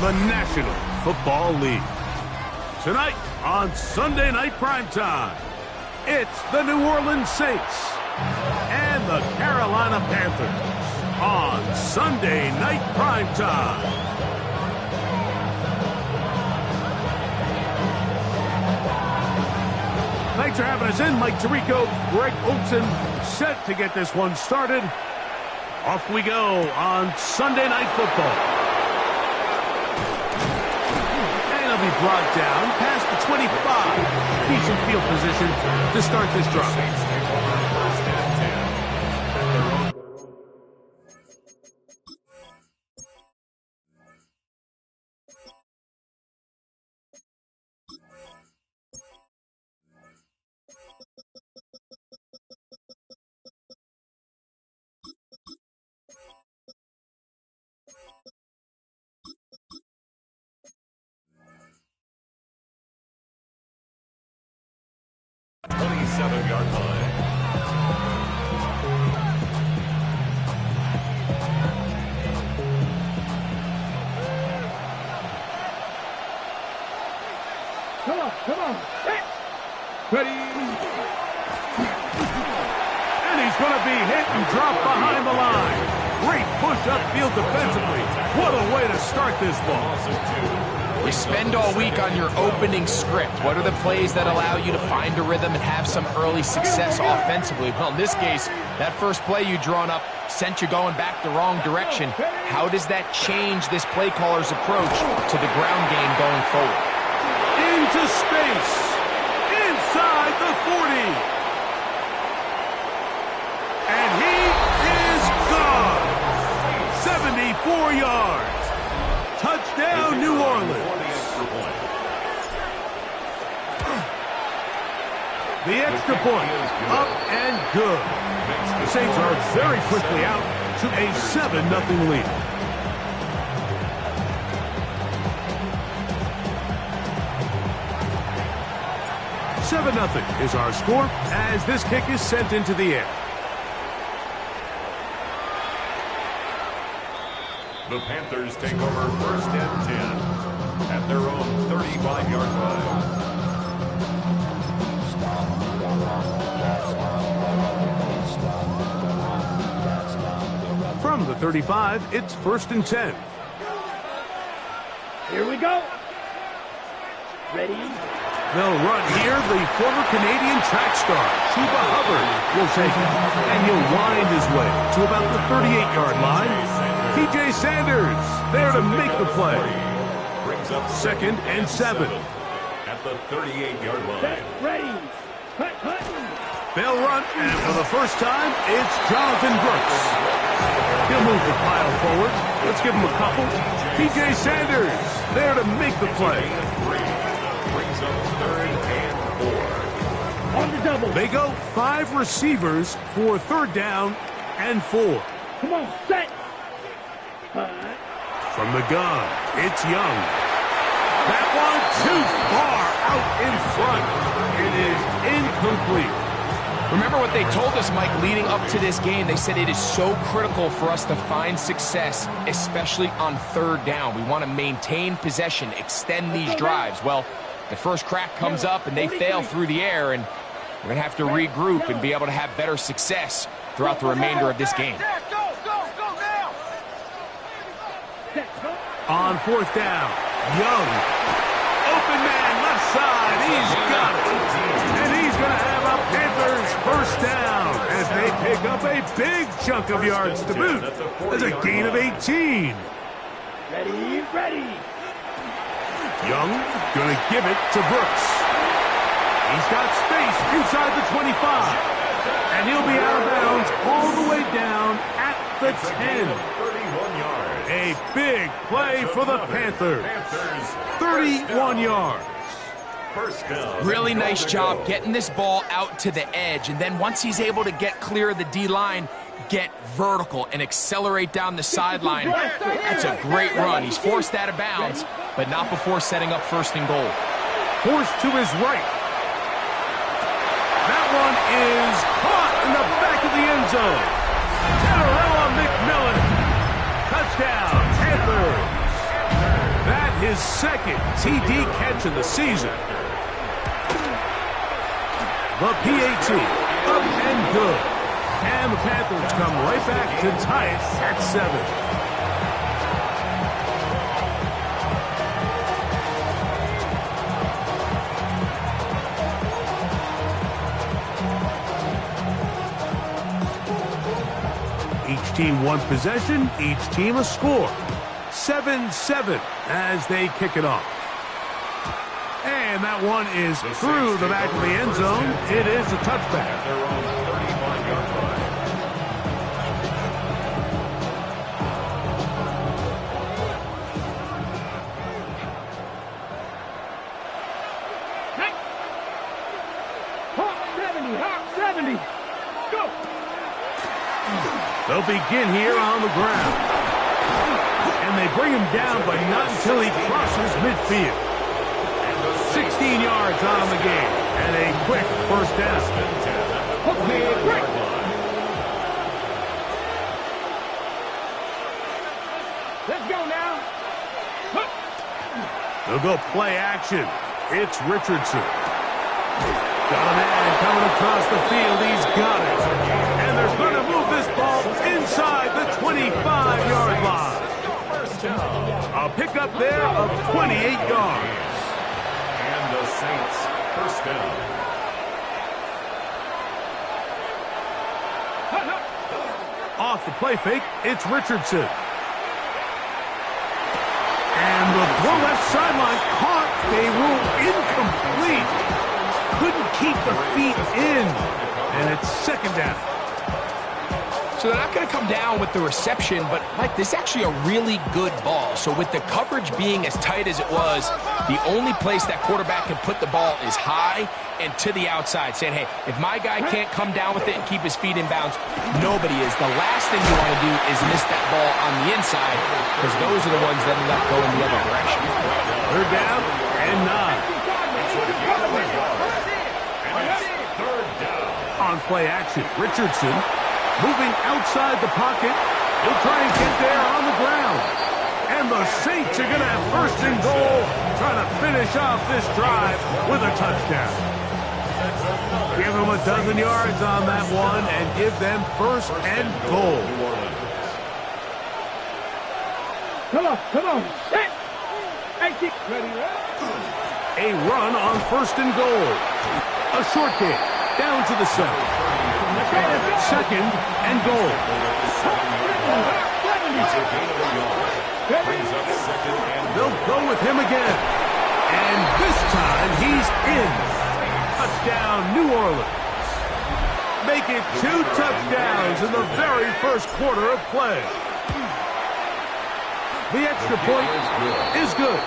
the National Football League. Tonight on Sunday Night Primetime, it's the New Orleans Saints and the Carolina Panthers on Sunday Night Primetime. Thanks for having us in. Mike Tirico, Greg Olson, set to get this one started. Off we go on Sunday Night Football. And he'll be brought down past the 25. Decent field position to start this drive. Yard line. Come on. Ready. And he's going to be hit and dropped behind the line. Great push upfield defensively. What a way to start this ball. You spend all week on your opening script. What are the plays that allow you to find a rhythm and have some early success offensively? Well, in this case, that first play you drawn up sent you going back the wrong direction. How does that change this play caller's approach to the ground game going forward? Into space. Inside the 40. And he is gone. 74 yards. Touchdown, New Orleans. The extra point, up and good. The Saints are very quickly out to a 7-0 lead. $7-0 is our score as this kick is sent into the air. The Panthers take over first and 10 at their own 35-yard line. From the 35, it's first and 10. Here we go. Ready. They'll run here. The former Canadian track star, Chuba Hubbard, will take it. And he'll wind his way to about the 38-yard line. T.J. Sanders there to make the play. Second and 7. At the 38-yard line. Ready. They'll run, and for the first time, it's Jonathan Brooks. He'll move the pile forward. Let's give him a couple. T.J. Sanders there to make the play. Brings up third and 4. On the double. They go 5 receivers for third down and 4. Come on, set. From the gun, it's Young. That one too far out in front. It is incomplete. Remember what they told us, Mike, leading up to this game. They said it is so critical for us to find success, especially on third down. We want to maintain possession, extend these drives. Well, the first crack comes up and they fail through the air, and we're going to have to regroup and be able to have better success throughout the remainder of this game. On fourth down, Young. Open man, left side. He's got it. And he's going to have a Panthers first down as they pick up a big chunk of yards to boot. That's a gain of 18. Ready. Young going to give it to Brooks. He's got space inside the 25. And he'll be out of bounds all the way down at the 10. A big play for the Panthers. 31 yards. First down. Really nice job getting this ball out to the edge, and then once he's able to get clear of the D-line, get vertical and accelerate down the sideline. That's a great run. He's forced out of bounds, but not before setting up first and goal. Forced to his right. That one is caught in the back of the end zone. Generella McMillan. Touchdown, Panthers. That his second TD catch of the season. The PAT, up and good. And the Panthers come right back to tie it at 7. Each team one possession, each team a score. 7-7 as they kick it off. And that one is through the back of the end zone. It is a touchback. At their own 35-yard line. Hawk 70. Go. They'll begin here on the ground. And they bring him down, but not until he crosses midfield. 16 yards on the game. And a quick first down. Okay, quick. Let's go now. They'll go play action. It's Richardson. Got a man coming across the field. He's got it. And they're going to move this ball inside the 25-yard line. A pickup there of 28 yards. And the Saints first down. Off the play fake, it's Richardson. And the throw left sideline caught. They rule incomplete. Couldn't keep the feet in. And it's second down. So they're not going to come down with the reception, but, Mike, this is actually a really good ball. So with the coverage being as tight as it was, the only place that quarterback can put the ball is high and to the outside, saying, hey, if my guy can't come down with it and keep his feet in bounds, nobody is. The last thing you want to do is miss that ball on the inside, because those are the ones that end up going the other direction. They're down and 9. Third down. On play action, Richardson moving outside the pocket. He'll try and get there on the ground. And the Saints are going to have first and goal, trying to finish off this drive with a touchdown. Give them a dozen yards on that one and give them first and goal. Come on. Ready. A run on first and goal. A short game down to the 7. Second and goal. They'll go with him again. And this time he's in. Touchdown, New Orleans. Make it 2 touchdowns in the very first quarter of play. The extra point is good.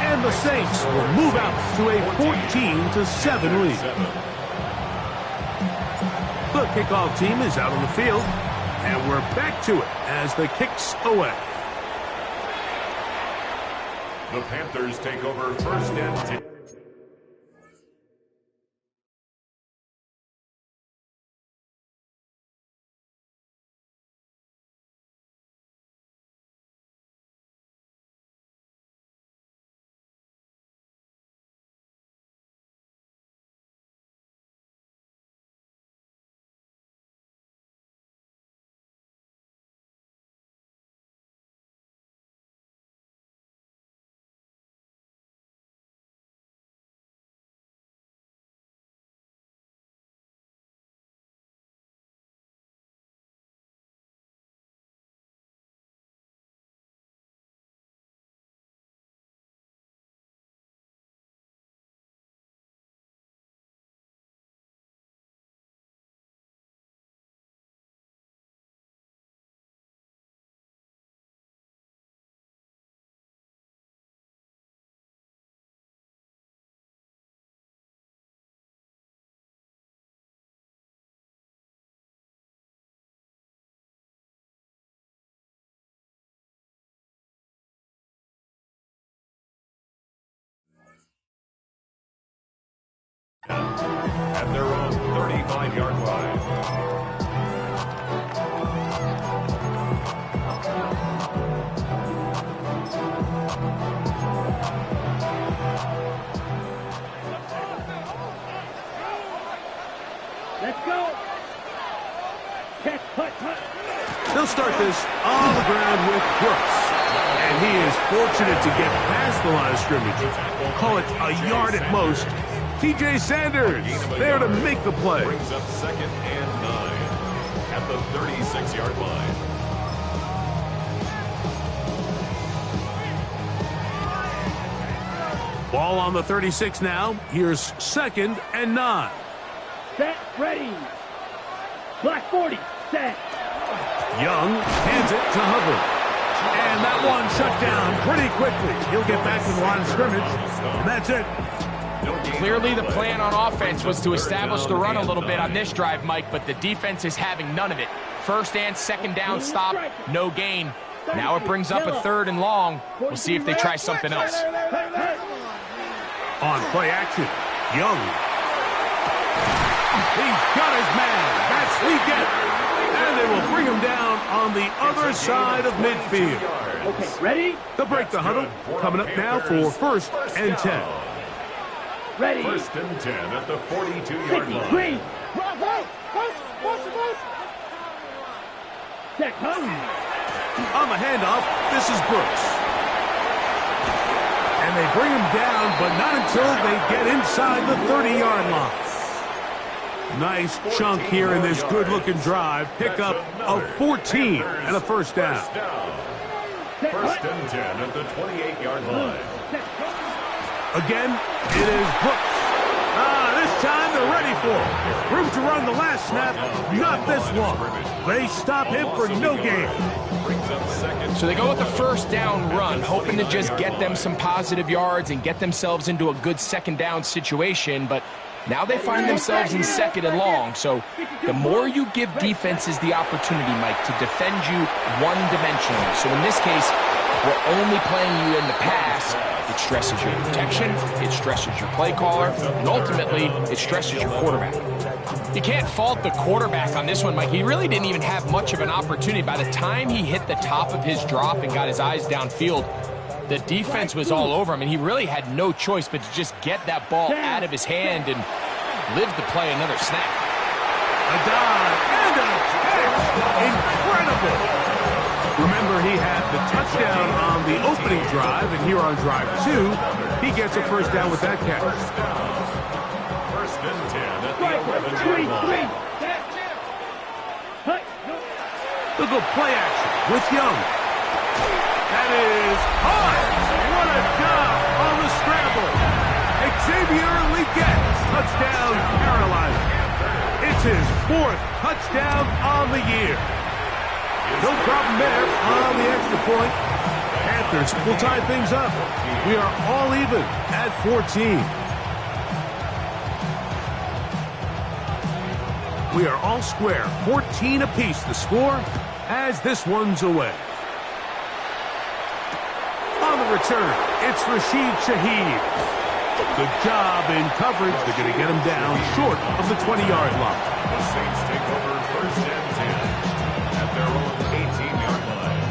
And the Saints will move out to a 14-7 lead. The kickoff team is out on the field, and we're back to it as the kick's away. The Panthers take over first and 10. At their own 35-yard line. start this on the ground with Brooks. And he is fortunate to get past the line of scrimmage. Call it a yard at most. TJ Sanders there to make the play. Brings up 2nd and 9 at the 36-yard line. Ball on the 36 now. Here's 2nd and 9. Set, ready. Black 40, set. Young hands it to Hubbard. And that one shut down pretty quickly. He'll get back to the line of scrimmage, and that's it. Clearly the plan on offense was to establish the run a little bit on this drive, Mike, but the defense is having none of it. 1st and 2nd down stop, no gain. Now it brings up a 3rd and long. We'll see if they try something else. On play action, Young. He's got his man. That's Leggett. And they will bring him down on the other side of midfield. Okay, ready? They'll break the huddle. Coming up now for 1st and 10. Ready. 1st and 10 at the 42-yard line. Green. Set, home. On the handoff, this is Brooks. And they bring him down, but not until they get inside the 30-yard line. Nice chunk here in this good-looking drive. Pick up of 14 and a 1st down. 1st and 10 at the 28-yard line. Again, it is Brooks. This time they're ready for it. Room to run the last snap, not this one. They stop him for no gain. So they go with the 1st down run, hoping to just get them some positive yards and get themselves into a good 2nd down situation, but now they find themselves in 2nd and long. So the more you give defenses the opportunity, Mike, to defend you one-dimensionally. So in this case, we're only playing you in the pass. It stresses your protection, it stresses your play caller, and ultimately, it stresses your quarterback. You can't fault the quarterback on this one, Mike. He really didn't even have much of an opportunity. By the time he hit the top of his drop and got his eyes downfield, the defense was all over him, and he really had no choice but to just get that ball out of his hand and live to play another snap. A dive and a catch. Incredible. Remember, he had the touchdown on the opening drive, and here on drive 2, he gets a 1st down with that catch. 1st and 10 at the 11-yard line. They'll go play action with Young. That is hard. What a job on the scramble. Xavier Leggett, touchdown Carolina. It's his 4th touchdown on the year. No problem there on the extra point. Panthers will tie things up. We are all even at 14. We are all square. 14 apiece the score as this one's away. On the return, it's Rashid Shaheed. Good job in coverage. They're going to get him down short of the 20-yard line. The Saints take over 1st and 10 at their own 18-yard line.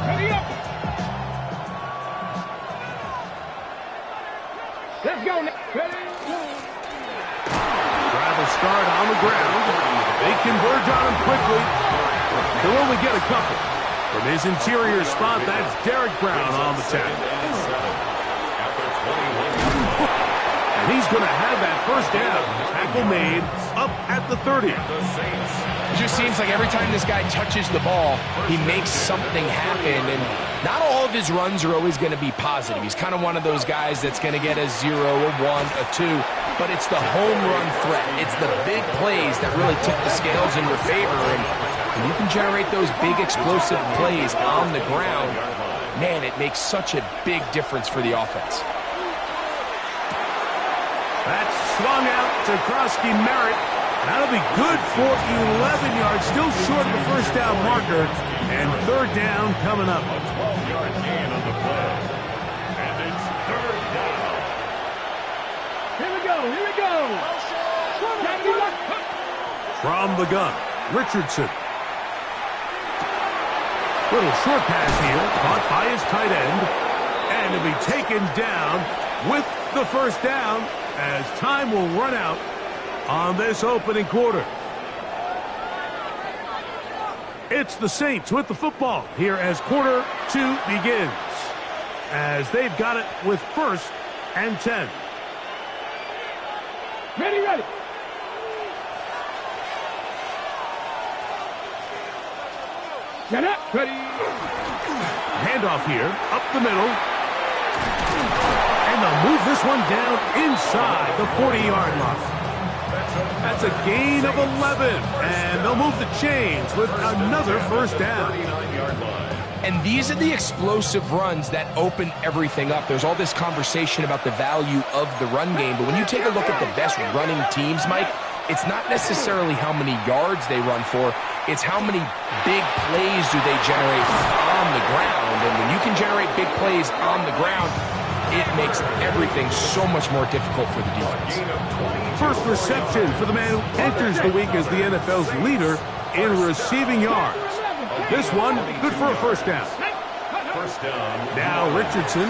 Ready up. Let's go now. Ready? Drive will start on the ground. They converge on him quickly. They'll only get a couple. From his interior spot, that's Derek Brown on the tackle. And he's going to have that 1st down. Tackle made up at the 30. It just seems like every time this guy touches the ball, he makes something happen, and not all of his runs are always going to be positive. He's kind of one of those guys that's going to get a 0, a 1, a 2, but it's the home run threat. It's the big plays that really tip the scales in your favor, and when you can generate those big explosive plays on the ground, man, it makes such a big difference for the offense. That's swung out to Krosky Merritt. That'll be good for 11 yards, still short of the 1st down marker, and 3rd down coming up. A 12-yard gain on the play, and it's 3rd down. Here we go. Here we go. From the gun, Richardson. Little short pass here, caught by his tight end, and to be taken down with the 1st down as time will run out on this opening quarter. It's the Saints with the football here as quarter 2 begins, as they've got it with 1st and 10. Ready, ready. Get up. Ready. Handoff here, up the middle. And they'll move this one down inside the 40-yard line. That's a gain of 11. And they'll move the chains with another 1st down. And these are the explosive runs that open everything up. There's all this conversation about the value of the run game, but when you take a look at the best running teams, Mike, it's not necessarily how many yards they run for, it's how many big plays do they generate on the ground. And when you can generate big plays on the ground, it makes everything so much more difficult for the defense. First reception for the man who enters the week as the NFL's leader in receiving yards. This one, good for a 1st down. Now Richardson.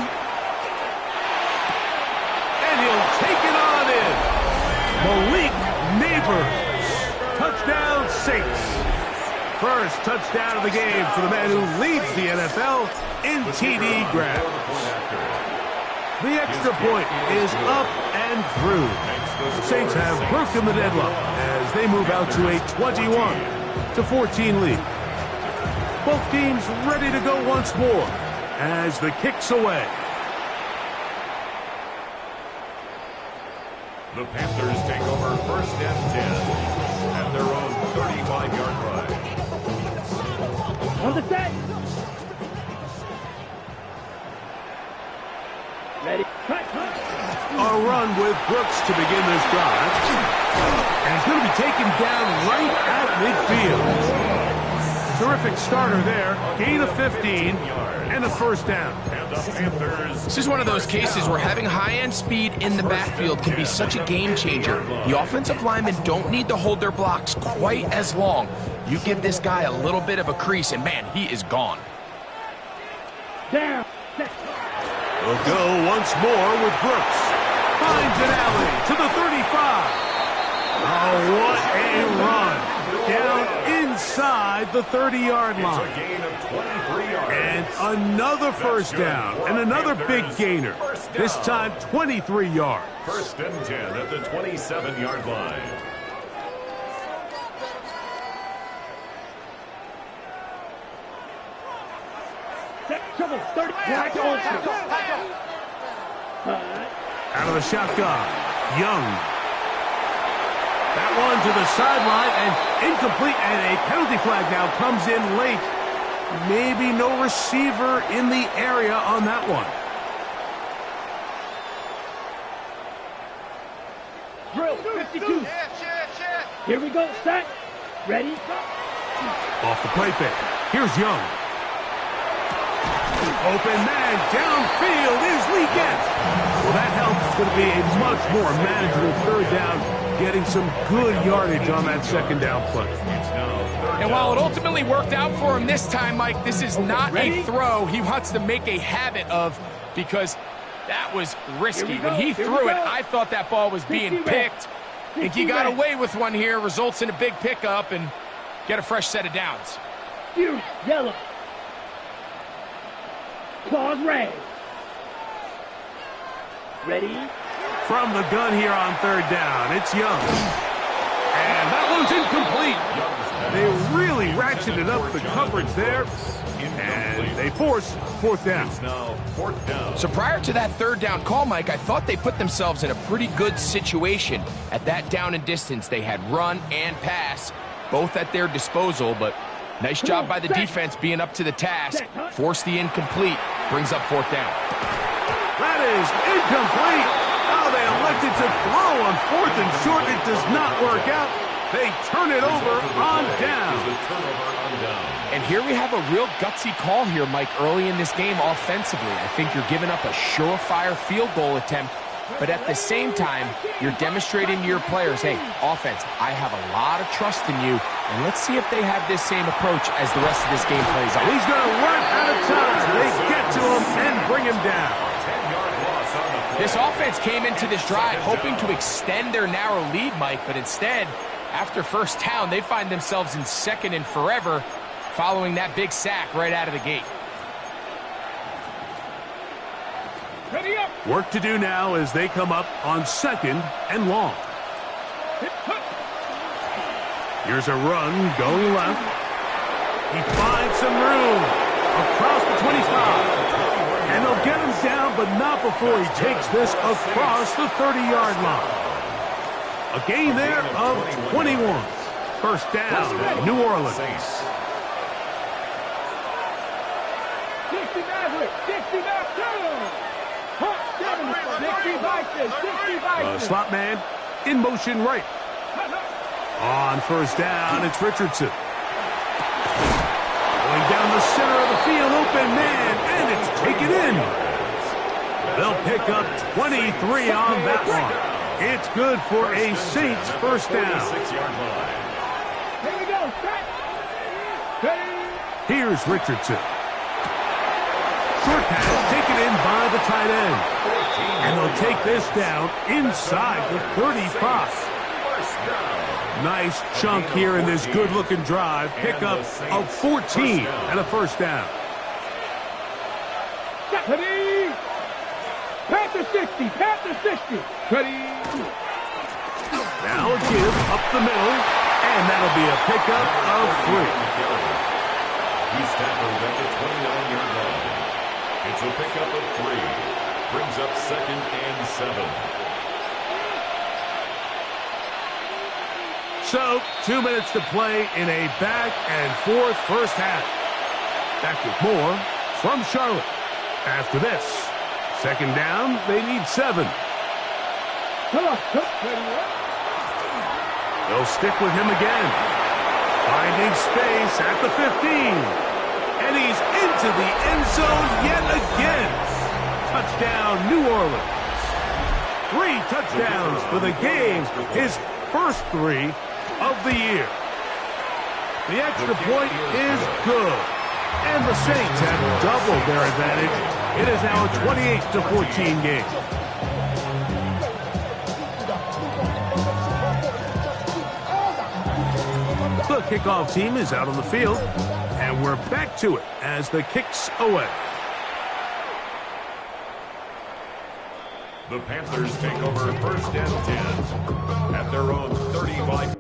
And he'll take it on in. Malik Neighbors. Touchdown Saints. First touchdown of the game for the man who leads the NFL in TD grabs. The extra point is up and through. The Saints have broken the deadlock as they move out to a 21-14 lead. Both teams ready to go once more as the kick's away. The Panthers take over 1st and 10 at their own 35-yard line. On the set. Ready. A run with Brooks to begin this drive. And he's going to be taken down right at midfield. Terrific starter there. Gain of 15 and a 1st down. This is one of those cases where having high-end speed in the backfield can be such a game changer. The offensive linemen don't need to hold their blocks quite as long. You give this guy a little bit of a crease, and man, he is gone. Down. We'll go once more with Brooks. Finds an alley to the 35. Oh, what a run. Down inside the 30-yard line. And another 1st down. And another big gainer. This time 23 yards. 1st and 10 at the 27-yard line. Trouble. 30. Out of the shotgun. Young. That one to the sideline and incomplete, and a penalty flag now comes in late. Maybe no receiver in the area on that one. Drill. 52. Here we go. Set. Ready. Off the play fake. Here's Young. Open man downfield is Lee Getz. Well, that helps. It's going to be a much more manageable 3rd down, getting some good yardage on that 2nd down play. And while it ultimately worked out for him this time, Mike, this is not a throw he wants to make a habit of, because that was risky. When he threw it, I thought that ball was being picked. I think he got away with one here, results in a big pickup, and get a fresh set of downs. Yellow. Claws red. Ready. From the gun here on 3rd down, it's Young. And that one's incomplete. They really ratcheted up the coverage there, and they force 4th down. So prior to that 3rd down call, Mike, I thought they put themselves in a pretty good situation. At that down and distance, they had run and pass, both at their disposal, but nice job by the defense being up to the task. Force the incomplete, brings up 4th down. That is incomplete. Oh, they elected to throw on 4th and short. It does not work out. They turn it over on down. And here we have a real gutsy call here, Mike, early in this game offensively. I think you're giving up a surefire field goal attempt, but at the same time, you're demonstrating to your players, hey, offense, I have a lot of trust in you, and let's see if they have this same approach as the rest of this game plays out. He's going to run out of time. They get to him and bring him down. 10-yard loss on the This offense came into this drive hoping to extend their narrow lead, Mike, but instead, after first down, they find themselves in second and forever following that big sack right out of the gate. Ready up. Work to do now as they come up on second and long. Here's a run going left. He finds some room across the 25. And they'll get him down, but not before he takes this across the 30-yard line. A gain there of 21. First down, New Orleans. 60 Maverick, 60 Maverick. 60 Vikings, 60 Vikings. Slot man in motion right. On first down, it's Richardson. Going down the center of the field, open man, and it's taken in. They'll pick up 23 on that one. It's good for a Saints first down. Here we go, set. Here's Richardson. Short pass taken in by the tight end. And they'll take this down inside the 35. Nice chunk here in this good-looking drive. Pickup of 14 and a first down. Ready. Panther 60, Panther 60. Ready. Now a give up the middle, and that'll be a pickup of 3. He's tackled at the 29-yard line. It's a pickup of 3. Brings up second and 7. So, 2 minutes to play in a back-and-forth first half. Back with more from Charlotte. After this, second down, they need 7. Come on, ready up. They'll stick with him again. Finding space at the 15. And he's into the end zone yet again. Touchdown, New Orleans. 3 touchdowns for the game. His first 3 of the year. The extra point is good. And the Saints have doubled their advantage. It is now a 28-14 game. The kickoff team is out on the field, and we're back to it as the kick's away. The Panthers take over first and 10 at their own 35.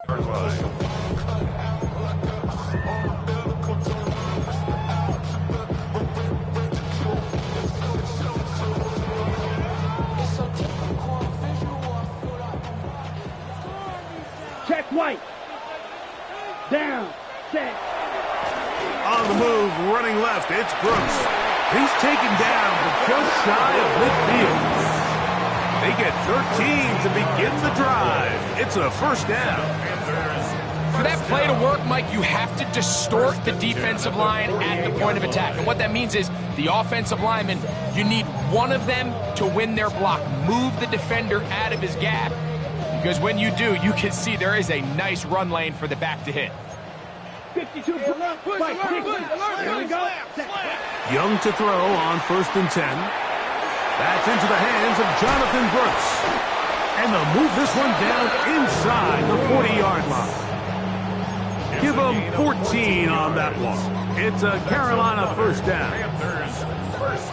Check White. Down. Set. On the move, running left, it's Brooks. He's taken down, but just shy of midfield. They get 13 to begin the drive. It's a first down. For that play to work, Mike, you have to distort the defensive line at the point of attack. And what that means is the offensive lineman, you need one of them to win their block. Move the defender out of his gap. Because when you do, you can see there is a nice run lane for the back to hit. 52. Here we go. Young to throw on 1st and 10. That's into the hands of Jonathan Brooks. And they'll move this one down inside the 40-yard line. Give them 14 on that one. It's a Carolina first down.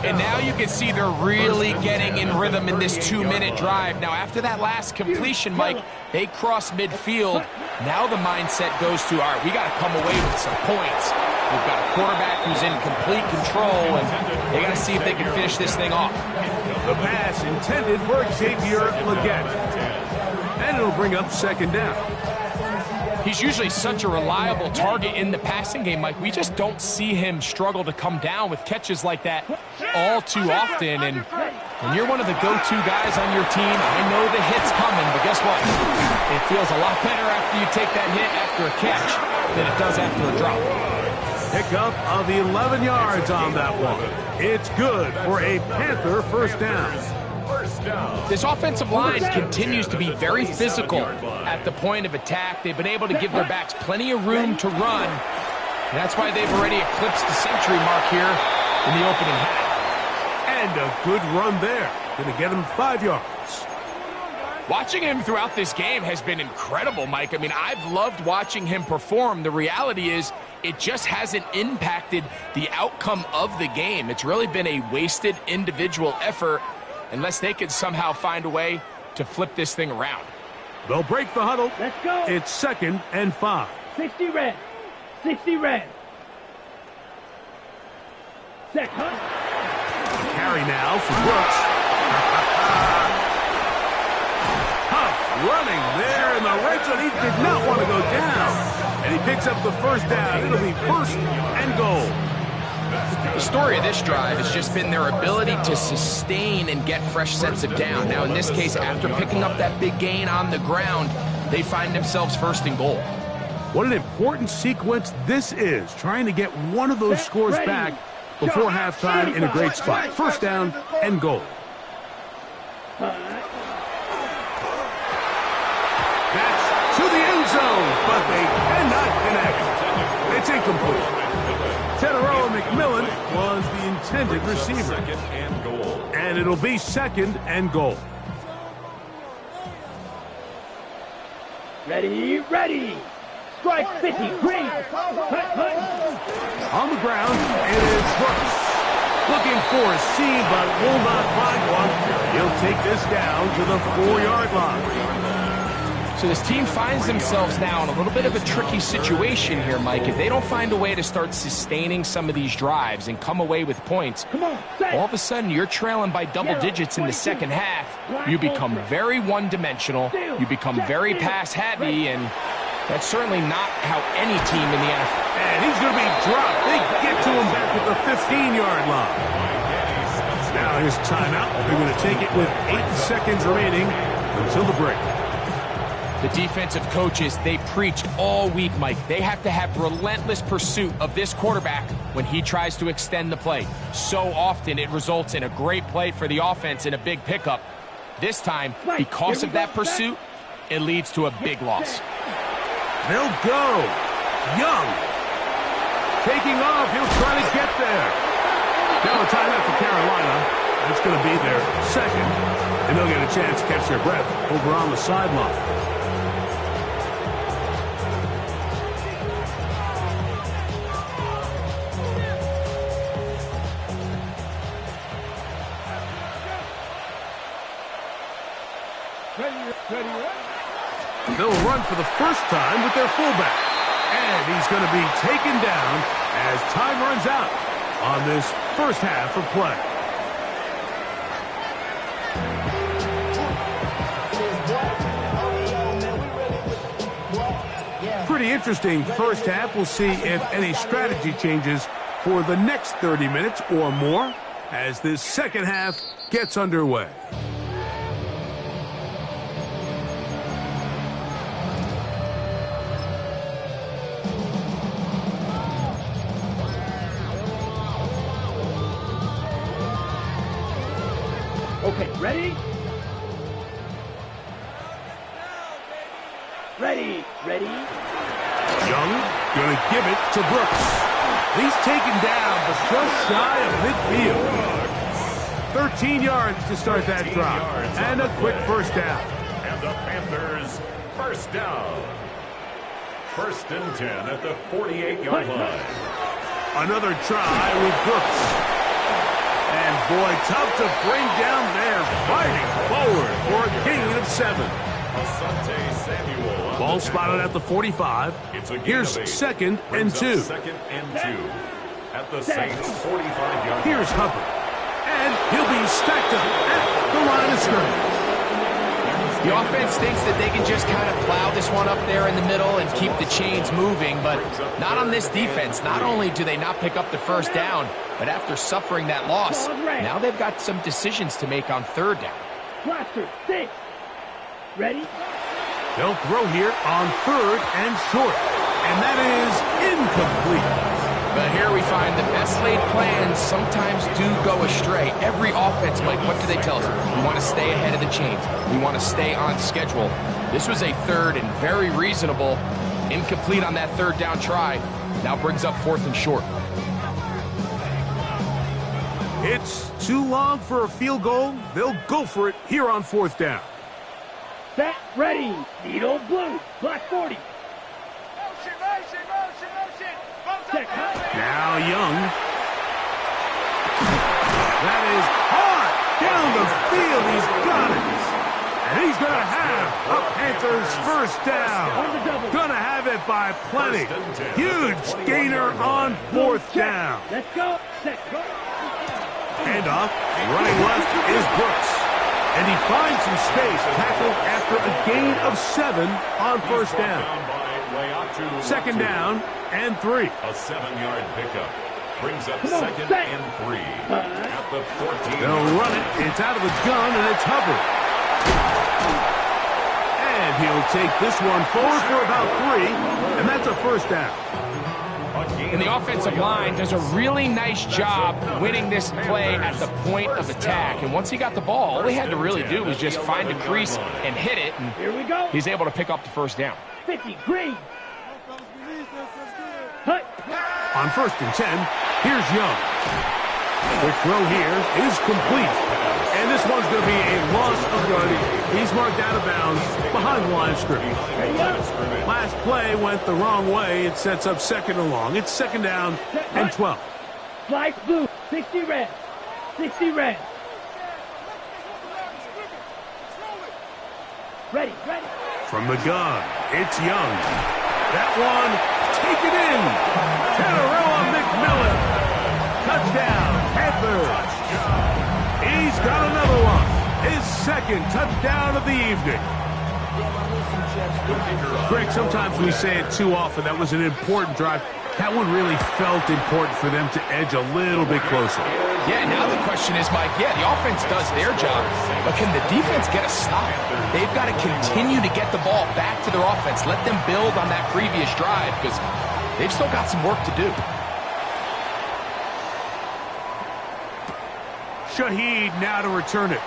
And now you can see they're really getting in rhythm in this 2-minute drive. Now, after that last completion, Mike, they cross midfield. Now the mindset goes to, all right, we got to come away with some points. We've got a quarterback who's in complete control, and they got to see if they can finish this thing off. The pass intended for Xavier Legette. And it'll bring up 2nd down. He's usually such a reliable target in the passing game, Mike. We just don't see him struggle to come down with catches like that all too often. And when you're one of the go-to guys on your team, I know the hit's coming, but guess what? It feels a lot better after you take that hit after a catch than it does after a drop. Pickup of the 11 yards on that one. It's good for a Panther first down. This offensive line continues to be very physical at the point of attack. They've been able to give their backs plenty of room to run. And that's why they've already eclipsed the century mark here in the opening half. And a good run there. Going to get him 5 yards. Watching him throughout this game has been incredible, Mike. I mean, I've loved watching him perform. The reality is it just hasn't impacted the outcome of the game. It's really been a wasted individual effort unless they can somehow find a way to flip this thing around. They'll break the huddle. Let's go. It's 2nd and 5. 60 red. 60 red. Set. Carry now for Brooks. Tough running there in the red zone. He did not want to go down. And he picks up the first down. It'll be 1st and goal. The story of this drive has just been their ability to sustain and get fresh sets of down. Now, in this case, after picking up that big gain on the ground, they find themselves 1st and goal. What an important sequence this is, trying to get one of those scores back before halftime in a great spot. 1st down and goal. That's to the end zone, but they cannot connect. It's incomplete. Teteroa McMillan was the intended receiver. 2nd and goal. And it'll be 2nd and goal. Ready, ready. Strike 50, green. On the ground, it is Brooks. Looking for a seam, but will not find one. He'll take this down to the 4-yard line. So this team finds themselves now in a little bit of a tricky situation here, Mike. If they don't find a way to start sustaining some of these drives and come away with points, all of a sudden you're trailing by double digits in the second half. You become very one-dimensional. You become very pass-heavy, and that's certainly not how any team in the NFL. And he's going to be dropped. They get to him back at the 15-yard line. Now his timeout. They're going to take it with 8 seconds remaining until the break. The defensive coaches, they preach all week, Mike. They have to have relentless pursuit of this quarterback when he tries to extend the play. So often it results in a great play for the offense and a big pickup. This time, because of that pursuit, it leads to a big loss. They'll go. Young. Taking off. He'll try to get there. Now a timeout for Carolina. That's going to be their 2nd. And they'll get a chance to catch their breath over on the sideline. They'll run for the first time with their fullback. And he's going to be taken down as time runs out on this first half of play. Pretty interesting first half. We'll see if any strategy changes for the next 30 minutes or more as this second half gets underway. Okay, ready? Ready, ready. Young gonna give it to Brooks. He's taken down, but just shy of midfield. 13 yards to start that drive. And a quick first down. And the Panthers first down. 1st and 10 at the 48-yard line. Another try with Brooks. And boy, tough to bring down there. Fighting forward for a gain of 7. Ball spotted at the 45. Here's 2nd and 2. 2nd and 2 at the Saints 45-yard. Here's Hubbard. And he'll be stacked up at the line of scrimmage. The offense thinks that they can just kind of plow this one up there in the middle and keep the chains moving, but not on this defense. Not only do they not pick up the first down, but after suffering that loss, now they've got some decisions to make on 3rd down. Blaster, 6. Ready? They'll throw here on 3rd and short. And that is incomplete. But here we find the best laid plans sometimes do go astray. Every offense, Mike, what do they tell us? We want to stay ahead of the chains. We want to stay on schedule. This was a 3rd and very reasonable. Incomplete on that 3rd down try. Now brings up 4th and short. It's too long for a field goal. They'll go for it here on 4th down. Set, ready. Needle blue. Black 40. Now Young. That is hard down the field. He's got it. And he's going to have a Panthers first down. Going to have it by plenty. Huge gainer on 4th down. Let's go. Set, go. Handoff. Running left is Brooks. And he finds some space tackled after a gain of 7 on 1st down. 2nd down and 3. A 7-yard pickup. Brings up 2nd and 3 at the 14. They'll run it. It's out of the gun, and it's Hubbard. And he'll take this one forward for about 3, and that's a 1st down. And the offensive line does a really nice job winning this play at the point of attack. And once he got the ball, all he had to really do was just find a crease and hit it. And here we go. He's able to pick up the 1st down. 50, green. Hut. On 1st and 10, here's Young. Quick throw here is complete. And this one's going to be a loss of yardage. He's marked out of bounds behind the line of scrimmage. Last play went the wrong way. It sets up 2nd and long. It's 2nd down and 12. Flash blue, 60 red. 60 red. Ready, ready. From the gun, it's Young. That one, taken in. Tatarella McMillan. Touchdown, Panthers. He's got another one. His 2nd touchdown of the evening. Greg, sometimes we say it too often. That was an important drive. That one really felt important for them to edge a little bit closer. Yeah, now the question is, Mike, yeah, the offense does their job, but can the defense get a stop? They've got to continue to get the ball back to their offense. Let them build on that previous drive because they've still got some work to do. Shaheed now to return it.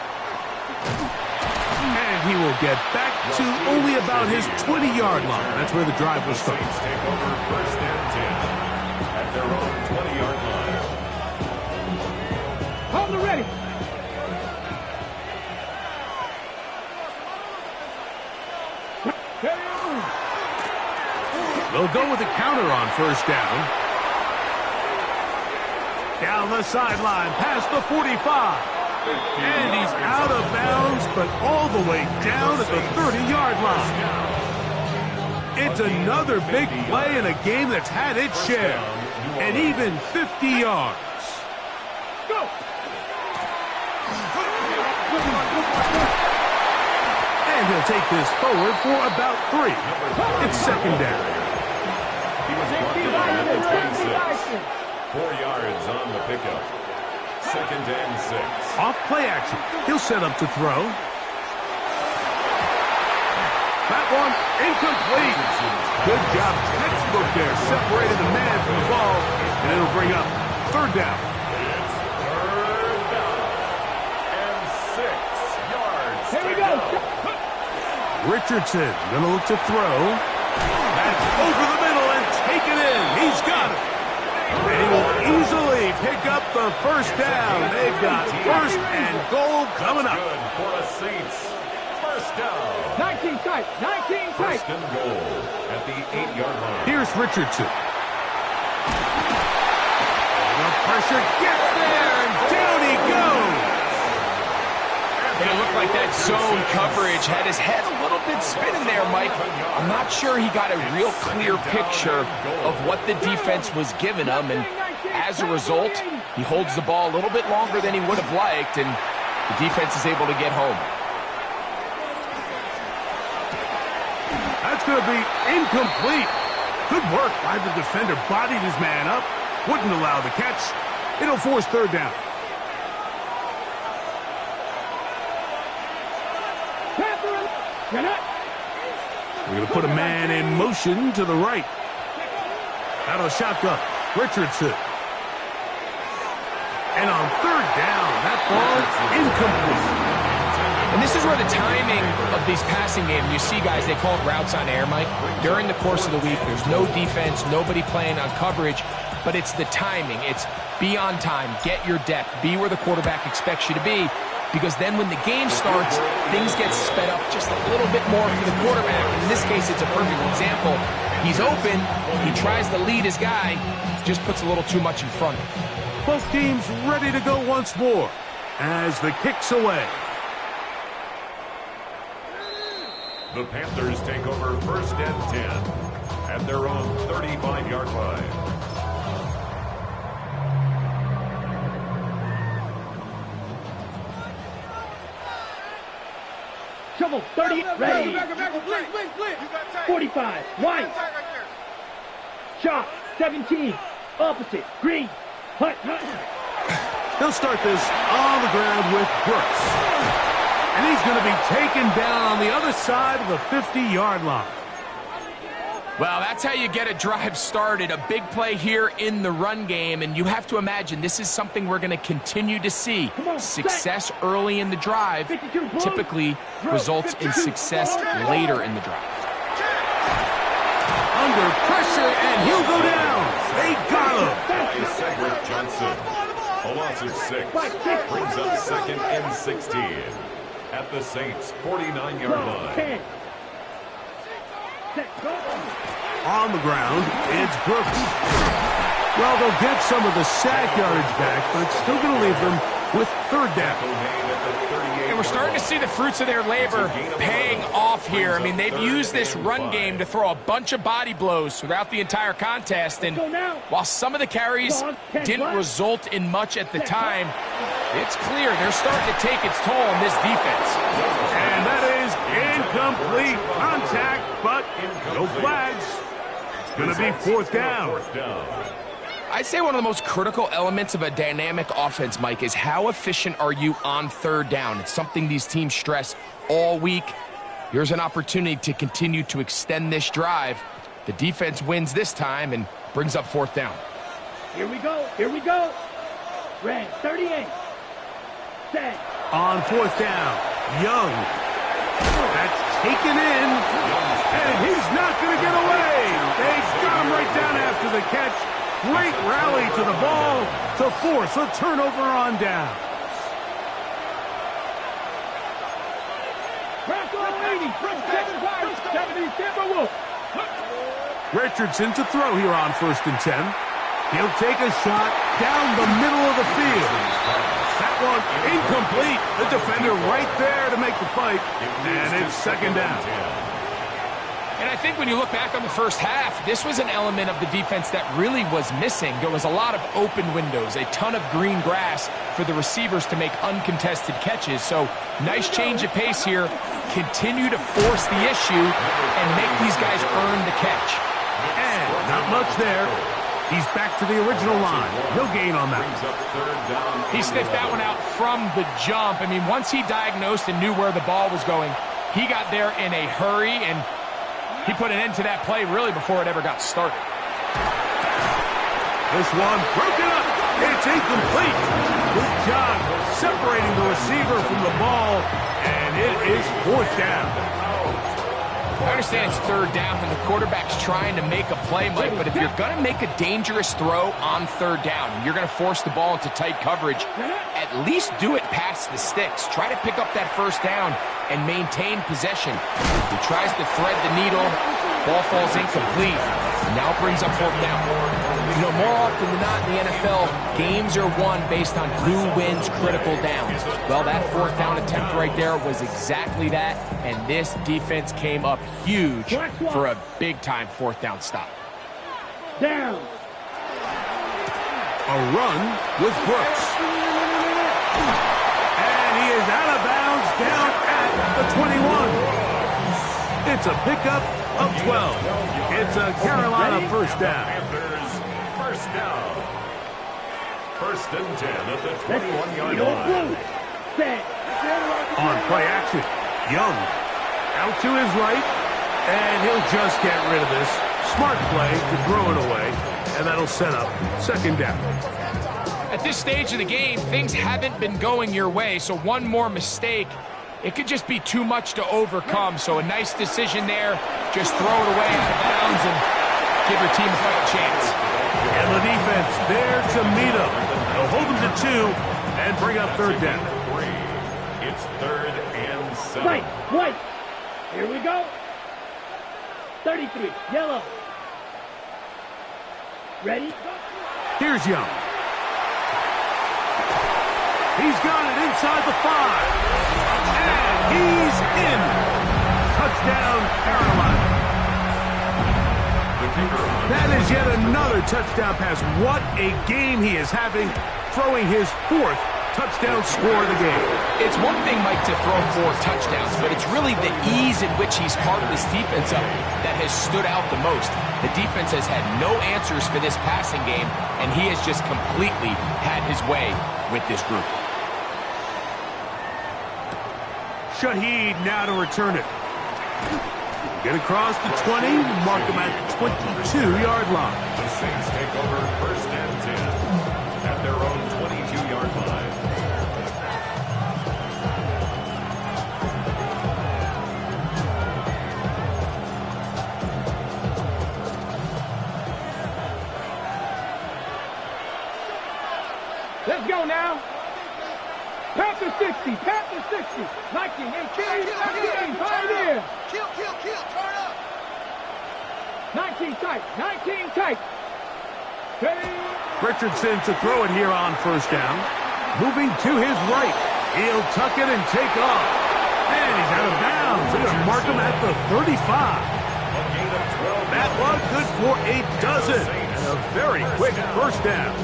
And he will get back to only about his 20-yard line. That's where the drive will start. Saints take over 1st and 10 at their own 20-yard line. Hold it ready. They'll go with a counter on 1st down. Down the sideline, past the 45. And he's out of bounds, but all the way down at the 30-yard line. It's another big play in a game that's had its share. And even 50 yards. Go! And he'll take this forward for about 3. It's second down. He was brought down at the 26. 4 yards on the pickup. Second and 6. Off play action. He'll set up to throw. That one incomplete. Good job. Textbook there. Separated the man from the ball. And it'll bring up third down. It's third down. And 6 yards. Here we go. Richardson going to look to throw. That's over the middle and taken in. He's got it. And he will easily pick up the first down. They've got first and goal coming up. Good for a Saints. First down. 19 tight. 19 tight. First and goal at the 8-yard line. Here's Richardson. The pressure gets there, and down he goes. It looked like that zone coverage had his head a little bit spinning there, Mike. I'm not sure he got a real clear picture of what the defense was giving him, and as a result, he holds the ball a little bit longer than he would have liked, and the defense is able to get home. That's going to be incomplete. Good work by the defender. Bodied his man up. Wouldn't allow the catch. It'll force third down. We're going to put a man in motion to the right. Out of the shotgun. Richardson. And on third down, that ball incomplete. And this is where the timing of these passing games, you see guys, they call it routes on air, Mike. During the course of the week, there's no defense, nobody playing on coverage, but it's the timing. It's be on time, get your depth, be where the quarterback expects you to be, because then when the game starts, things get sped up just a little bit more for the quarterback. In this case, it's a perfect example. He's open, he tries to lead his guy, just puts a little too much in front. Both teams ready to go once more as the kick's away. The Panthers take over first and 10 at their own 35-yard line. Shovel, 30, ready. 45, white. Shot, 17, opposite, green. Hut, hut. He'll start this on the ground with Brooks. And he's going to be taken down on the other side of the 50-yard line. Well, that's how you get a drive started. A big play here in the run game, and you have to imagine this is something we're going to continue to see. Success early in the drive typically results in success later in the drive. Under pressure, and he'll go down. They got him. Cedric Johnson. A loss of 6 brings up second and 16 at the Saints' 49-yard line. On the ground, it's Brooks. Well, they'll get some of the sack yardage back, but it's still going to leave them with third down. And we're starting to see the fruits of their labor paying off here. I mean, they've used this run game to throw a bunch of body blows throughout the entire contest. And while some of the carries didn't result in much at the time, it's clear they're starting to take its toll on this defense. And that is incomplete contact, but no flags. It's going to be fourth down. I'd say one of the most critical elements of a dynamic offense, Mike, is how efficient are you on third down? It's something these teams stress all week. Here's an opportunity to continue to extend this drive. The defense wins this time and brings up fourth down. Here we go. Here we go. Red, 38. Set. On fourth down, Young. That's taken in, and he's not going to get away. They got him right down after the catch. Great rally to the ball to force a turnover on down. Richardson to throw here on first and 10. He'll take a shot down the middle of the field. That one incomplete. The defender right there to make the fight, and it's second down. And I think when you look back on the first half, this was an element of the defense that really was missing. There was a lot of open windows, a ton of green grass for the receivers to make uncontested catches. So nice change of pace here. Continue to force the issue and make these guys earn the catch. And not much there. He's back to the original line. No gain on that. He sniffed that one out from the jump. I mean, once he diagnosed and knew where the ball was going, he got there in a hurry, and he put an end to that play really before it ever got started. This one broken up. It's incomplete. Good job separating the receiver from the ball, and it is fourth down. I understand it's third down and the quarterback's trying to make a play, Mike, but if you're going to make a dangerous throw on third down and you're going to force the ball into tight coverage, at least do it past the sticks. Try to pick up that first down and maintain possession. He tries to thread the needle. Ball falls incomplete. Now brings up fourth down. You know, more often than not in the NFL, games are won based on who wins critical downs. Well, that fourth down attempt right there was exactly that, and this defense came up huge for a big-time fourth down stop. Down. A run with Brooks. And he is out of bounds down at the 21. It's a pickup of 12. It's a Carolina first down. First down. First and 10 at the 21-yard line. On play action, Young out to his right, and he'll just get rid of this. Smart play to throw it away, and that'll set up second down. At this stage of the game, things haven't been going your way, so one more mistake, it could just be too much to overcome. So a nice decision there. Just throw it away out of bounds and give your team a fighting chance. And the defense there to meet him. They'll hold them to 2 and bring up third down. It's third and 7. White. Here we go. 33. Yellow. Ready? Here's Young. He's got it inside the 5. And he's in. Touchdown, Carolina. That is yet another touchdown pass. What a game he is having, throwing his 4th touchdown score of the game. It's one thing, Mike, to throw 4 touchdowns, but it's really the ease in which he's carved this defense up that has stood out the most. The defense has had no answers for this passing game, and he has just completely had his way with this group. Shaheed now to return it. Get across the 20, mark him at the 22-yard line. The Saints take over first and 10 at their own 22-yard line. Let's go now. Panthers 60. Panthers 60. 19. Hey, kill. Pioneer. Kill. Turn up. 19 tight. 19 tight. Richardson to throw it here on first down. Moving to his right. He'll tuck it and take off. And he's out of bounds. They're going to mark him at the 35. That one good for a dozen. And a very quick first down.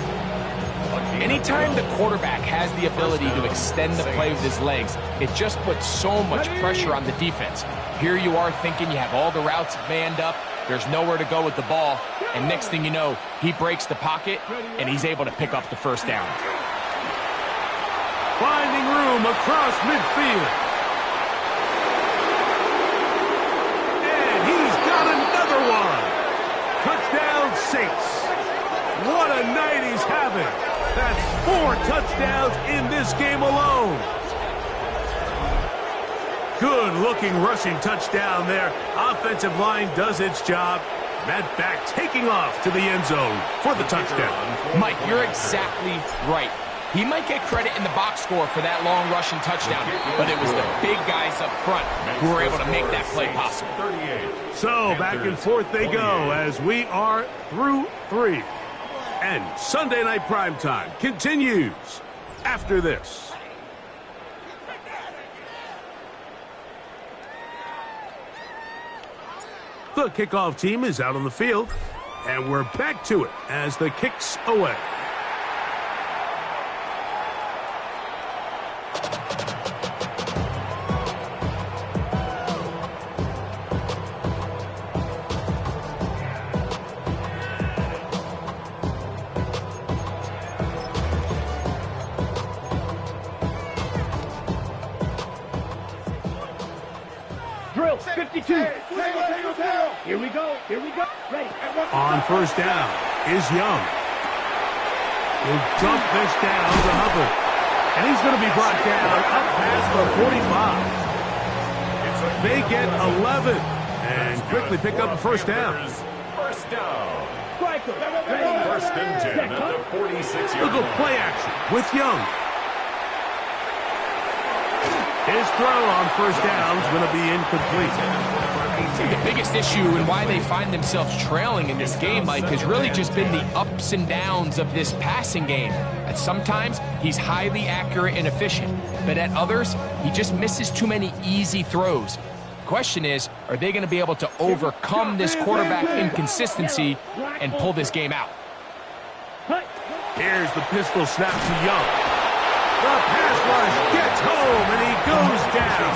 Anytime the quarterback has the ability to extend the play with his legs, it just puts so much pressure on the defense. Here you are thinking you have all the routes manned up, there's nowhere to go with the ball, and next thing you know, he breaks the pocket, and he's able to pick up the first down. Finding room across midfield. And he's got another one. Touchdown, Saints. What a night he's having. That's 4 touchdowns in this game alone. Good-looking rushing touchdown there. Offensive line does its job. That back taking off to the end zone for the touchdown. Mike, you're exactly right. He might get credit in the box score for that long rushing touchdown, but it was the big guys up front who were able to make that play possible. So back and forth they go as we are through 3. And Sunday Night Primetime continues after this. The kickoff team is out on the field, and we're back to it as the kick's away. Drill, 52. Here we go. Ready. On first down is Young. He'll dump this down to Hubbard. And he's going to be brought down up past the 45. They get 11 and quickly pick up a first down. First down. Striker. First and 10 at the 46-yard Look line. at play action with Young. His throw on first down is going to be incomplete. The biggest issue and why they find themselves trailing in this game, Mike, has really just been the ups and downs of this passing game. At sometimes, he's highly accurate and efficient, but at others, he just misses too many easy throws. The question is, are they going to be able to overcome this quarterback inconsistency and pull this game out? Here's the pistol snap to Young. The pass rush gets home, and he goes down.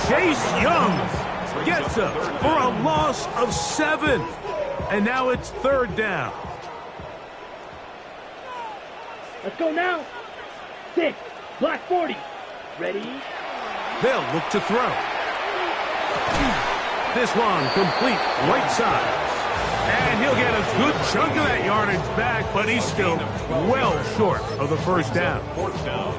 Chase Young gets up for a loss of 7. And now it's third down. Let's go now. 6. Black 40. Ready? They'll look to throw. This one complete right side. And he'll get a good chunk of that yardage back, but he's still well short of the first down. Fourth down.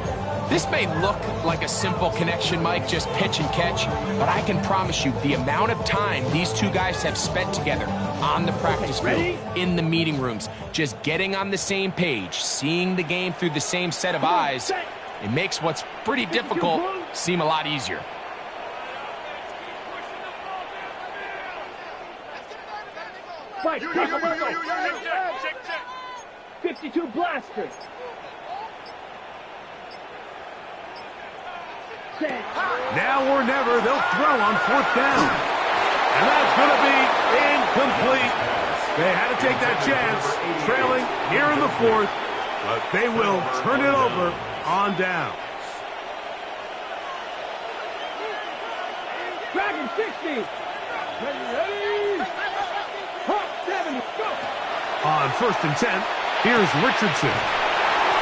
This may look like a simple connection, Mike, just pitch and catch, but I can promise you the amount of time these two guys have spent together on the practice field, in the meeting rooms, just getting on the same page, seeing the game through the same set of eyes, it makes what's pretty difficult seem a lot easier. Fight. 52 blaster. Now or never, they'll throw on fourth down. And that's going to be incomplete. They had to take that chance, trailing here in the fourth, but they will turn it over on down. Dragon 60. Ready. Hawk 7. Go. On first and 10, here's Richardson.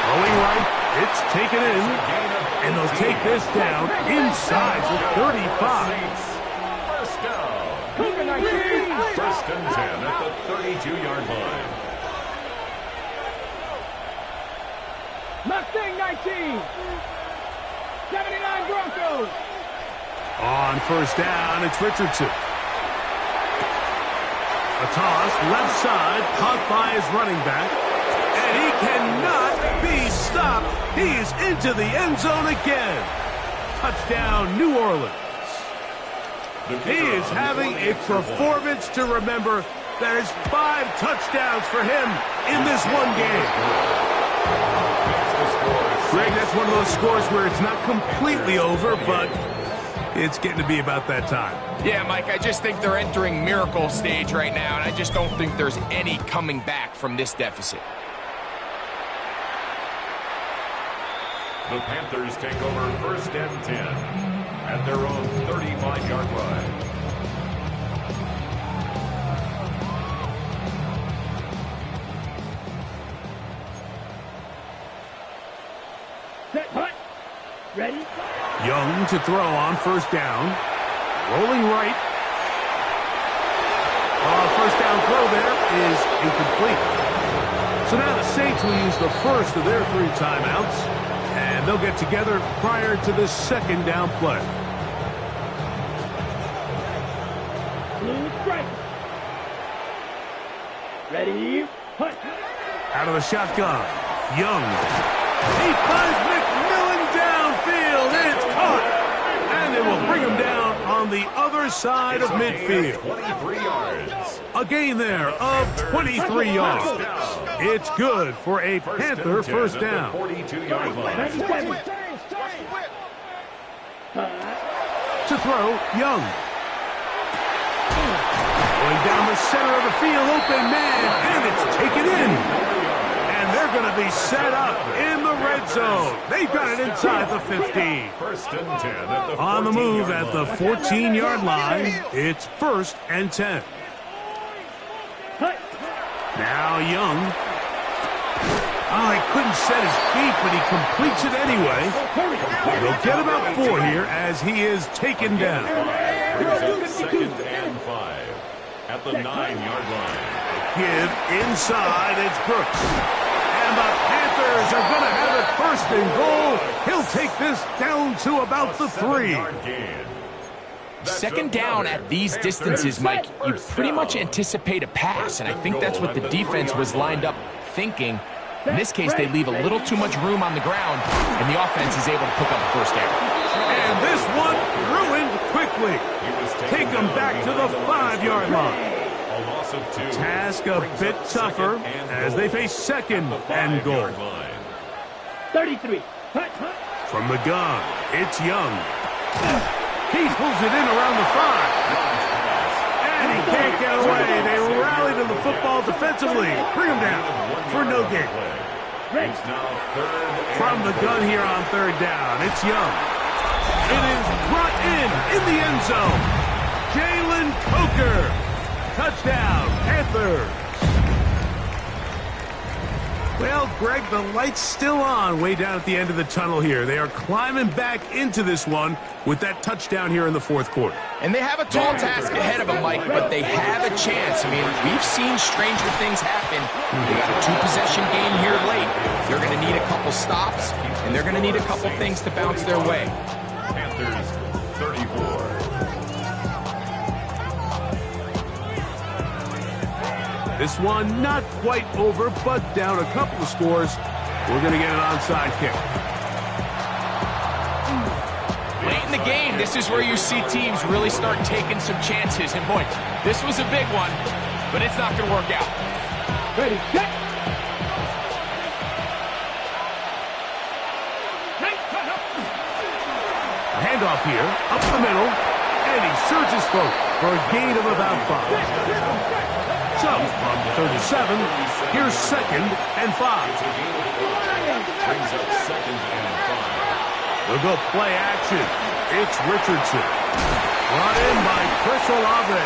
Rolling right, it's taken in, and they'll take this down inside the 35. First down. First and 10 at the 32-yard line. Mustang 19. 79 Broncos. On first down, it's Richardson. A toss, left side, caught by his running back. And he cannot be stopped. He is into the end zone again. Touchdown, New Orleans. He is having a performance to remember. That is 5 touchdowns for him in this one game. Greg, that's one of those scores where it's not completely over, but it's getting to be about that time. Yeah, Mike, I just think they're entering miracle stage right now, and I just don't think there's any coming back from this deficit. The Panthers take over first and 10 at their own 35-yard line. Set. Hut. Ready. Young to throw on first down. Rolling right. First down throw there is incomplete. So now the Saints will use the first of their 3 timeouts, and they'll get together prior to the second down play. Blue strike. Ready. Hut. Out of the shotgun. Young. He finds McMillan downfield. It's caught. And they will bring him down on the other side of midfield. 23 yards. A gain there of 23 yards. It's good for a Panther first down. 42-yard line. 97. To throw, Young. Going down the center of the field, open man, and it's taken in. And they're going to be set up in the red zone. They've got it inside the 15. First and 10 at the On the move 14-yard at the line. 14-yard line, it's first and 10. Now Young. Oh, he couldn't set his feet, but he completes it anyway. They'll get about 4 here as he is taken down. Brings up second and 5 at the 9-yard line. Give inside, it's Brooks. And the Panthers are going to have it first and goal. He'll take this down to about the 3. Second down at these distances, Mike, you pretty much anticipate a pass, and I think that's what the defense was lined up thinking. In this case, they leave a little too much room on the ground, and the offense is able to pick up a first down. And this one ruined quickly. Take them back to the 5-yard line. Task a bit tougher as they face second and goal. 33. From the gun, it's Young. He pulls it in around the 5. And he can't get away. They rally to the football defensively. Bring him down for no gain. From the gun here on third down, it's Young. It is brought in the end zone. Jalen Coker. Touchdown, Panthers. Well, Greg, the light's still on way down at the end of the tunnel here. They are climbing back into this one with that touchdown here in the fourth quarter. And they have a tall task ahead of them, Mike, but they have a chance. I mean, we've seen stranger things happen. They got a 2-possession game here late. They're going to need a couple stops, and they're going to need a couple things to bounce their way. Panthers 34. This one not quite over, but down a couple of scores. We're going to get an onside kick. Late in the game, this is where you see teams really start taking some chances. And boy, this was a big one, but it's not going to work out. Ready, set. Handoff here, up the middle, and he surges forward for a gain of about 5. So, from 37, here's second and 5. Brings up second and 5. They'll go play action. It's Richardson. Brought in by Chris Olave.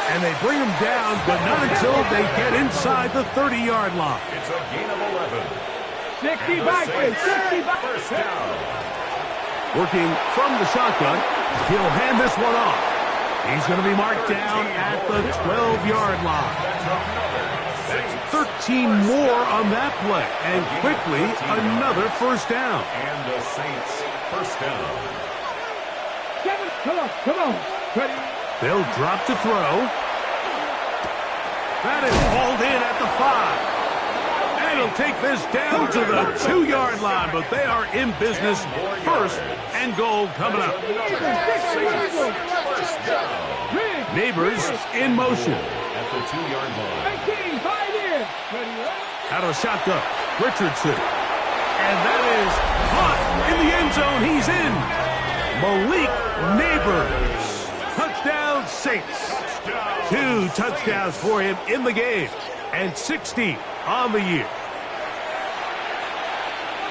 And they bring him down, but not until they get inside the 30-yard line. It's a gain of 11. 60 back, 60 back. First down. Working from the shotgun, he'll hand this one off. He's going to be marked down at the 12-yard line. That's 13 more on that play. And quickly, another first down. And the Saints first down. Come on. Ready. They'll drop to throw. That is hauled in at the 5. And he'll take this down to the 2-yard line, but they are in business. First and goal coming up. Neighbors in motion. At the 2-yard line. 19, 5 in. Ready, Out of the shotgun, Richardson. And that is caught in the end zone. He's in. Malik Neighbors. Touchdown, Saints. 2 touchdowns for him in the game. And 60 on the year.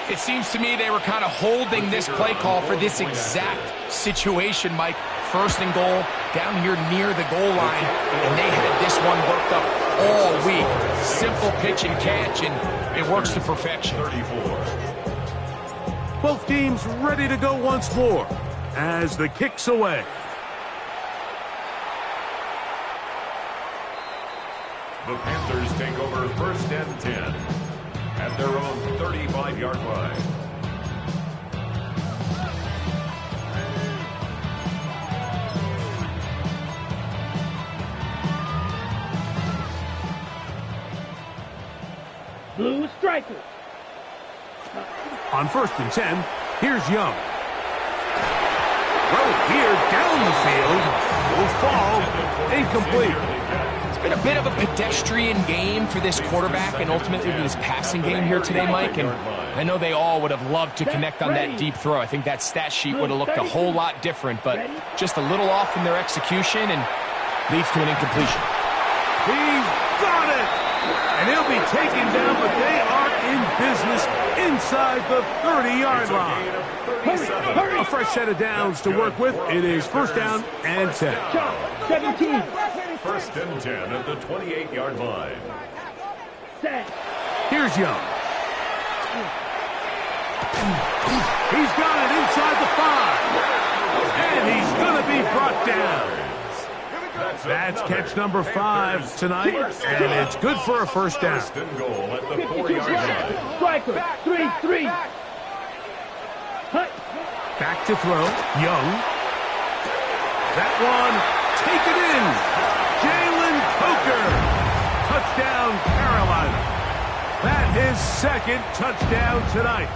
It seems to me they were kind of holding this play call for this exact situation, Mike. First and goal, down here near the goal line, and they had this one worked up all week. Simple pitch and catch, and it works to perfection. 34. Both teams ready to go once more as the kick's away. The Panthers take over first and 10 at their own 35-yard line. Blue striker. On first and 10, here's Young. Well, here down the field will fall incomplete. It's been a bit of a pedestrian game for this quarterback and ultimately this passing game here today, Mike. And I know they all would have loved to connect on that deep throw. I think that stat sheet would have looked a whole lot different, but just a little off in their execution. And Leads to an incompletion. He's got it! And he'll be taken down, but they are in business inside the 30-yard line. Hurry! A fresh set of downs to work with. It is first down and 10. 17. First and 10 at the 28-yard line. Set. Here's Young. He's got it inside the 5. And he's going to be brought down. That's catch number 5 tonight, and it's good for a first down. First and goal at the 4-yard line. Striker. 3-3. Hut. Back to throw. Young. That one, taken in. Jalen Coker. Touchdown, Carolina. That his second touchdown tonight.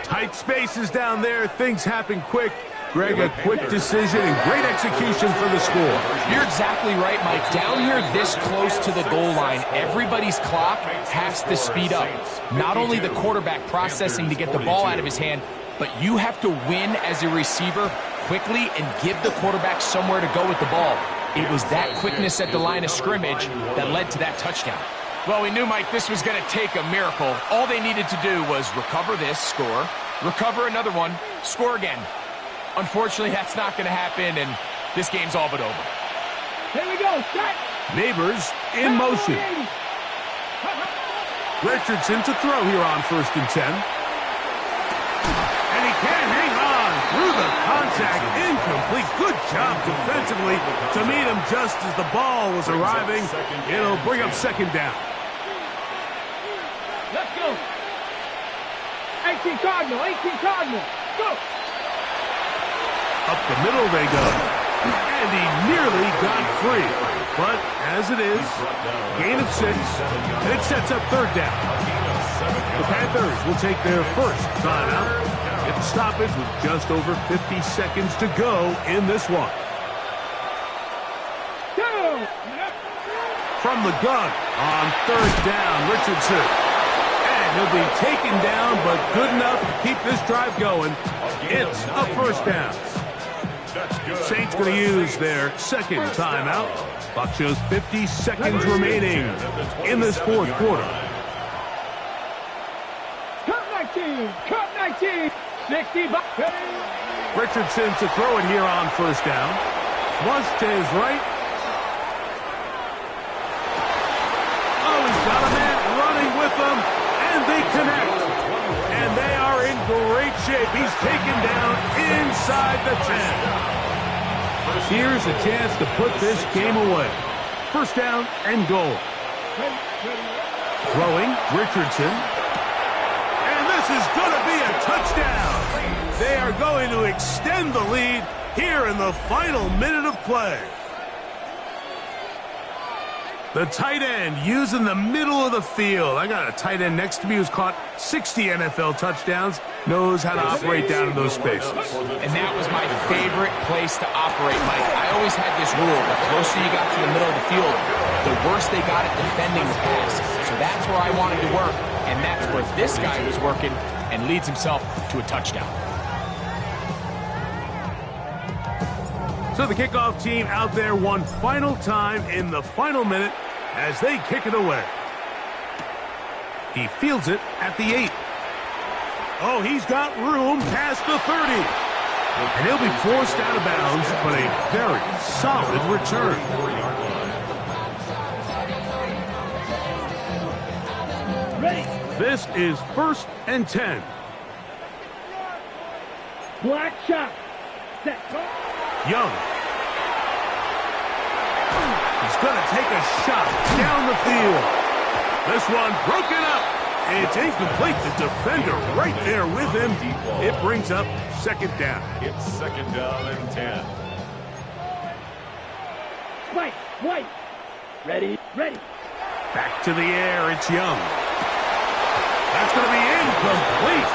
Tight spaces down there. Things happen quick. Greg, a quick decision and great execution for the score. You're exactly right, Mike. Down here this close to the goal line, everybody's clock has to speed up. Not only the quarterback processing to get the ball out of his hand, but you have to win as a receiver quickly and give the quarterback somewhere to go with the ball. It was that quickness at the line of scrimmage that led to that touchdown. Well, we knew, Mike, this was going to take a miracle. All they needed to do was recover this, score, recover another one, score again. Unfortunately, that's not going to happen, and this game's all but over. Here we go. Set. Neighbors in motion. Richardson to throw here on first and 10. And he can't hang on through the contact. Incomplete. Good job defensively to meet him just as the ball was arriving. It'll bring up second down. Let's go. 18 Cardinal. 18 Cardinal. Go. Up the middle they go. And he nearly got free. But as it is, gain of 6, and it sets up third down. The Panthers will take their first timeout. Get the stoppage with just over 50 seconds to go in this one. Go. From the gun on third down, Richardson. And he'll be taken down, but good enough to keep this drive going. It's a first down. Saints going to use their second timeout. Clock shows 50 seconds remaining in this fourth quarter. Cut 19. Cut 19. 60. Richardson to throw it here on first down. Flush to his right. Oh, he's got a man running with them, and they connect. And they are in great shape. He's taken down inside the 10. Here's a chance to put this game away. First down and goal. Throwing, Richardson. And this is going to be a touchdown. They are going to extend the lead here in the final minute of play. The tight end using the middle of the field. I got a tight end next to me who's caught 60 NFL touchdowns, knows how to operate down in those spaces. And that was my favorite place to operate, Mike. I always had this rule. The closer you got to the middle of the field, the worse they got at defending the pass. So that's where I wanted to work, and that's where this guy was working and leads himself to a touchdown. So the kickoff team out there one final time in the final minute as they kick it away. He fields it at the 8. Oh, he's got room past the 30. And he'll be forced out of bounds, but a very solid return. This is first and 10. Black shot. Set. Young. He's going to take a shot down the field. This one broken up. It's incomplete. The defender right there with him. It brings up second down. It's second down and 10. White. Ready. Back to the air. It's Young. That's going to be incomplete.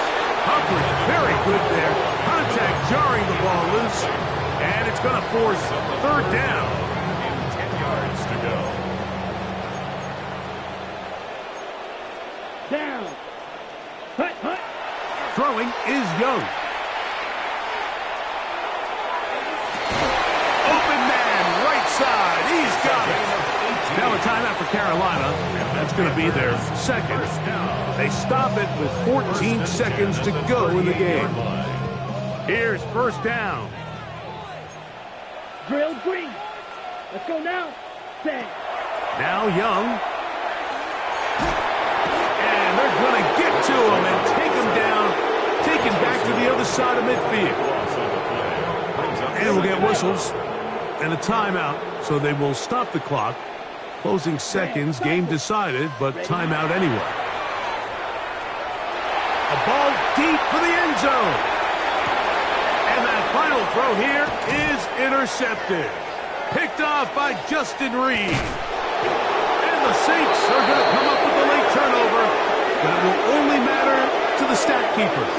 Coverage very good there. Contact jarring the ball loose. And it's going to force third down. 10 yards to go. Down. Hut. Throwing is Young. inside. He's got it. Now a timeout for Carolina. That's going to be their second. They stop it with 14 seconds to go in the game. Here's first down. Drill green. Let's go now. Set. Now Young. And they're going to get to him and take him down. Take him back to the other side of midfield. And we'll get whistles and a timeout, so they will stop the clock. Closing seconds, game decided, but timeout anyway. A ball deep for the end zone. And that final throw here is intercepted. Picked off by Justin Reed. And the Saints are going to come up with a late turnover, but it will only matter to the stat keepers.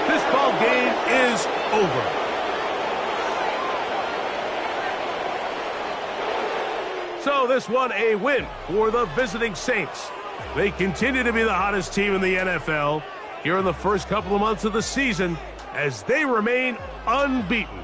This ball game is over. So this one a win for the visiting Saints. They continue to be the hottest team in the NFL here in the first couple of months of the season as they remain unbeaten.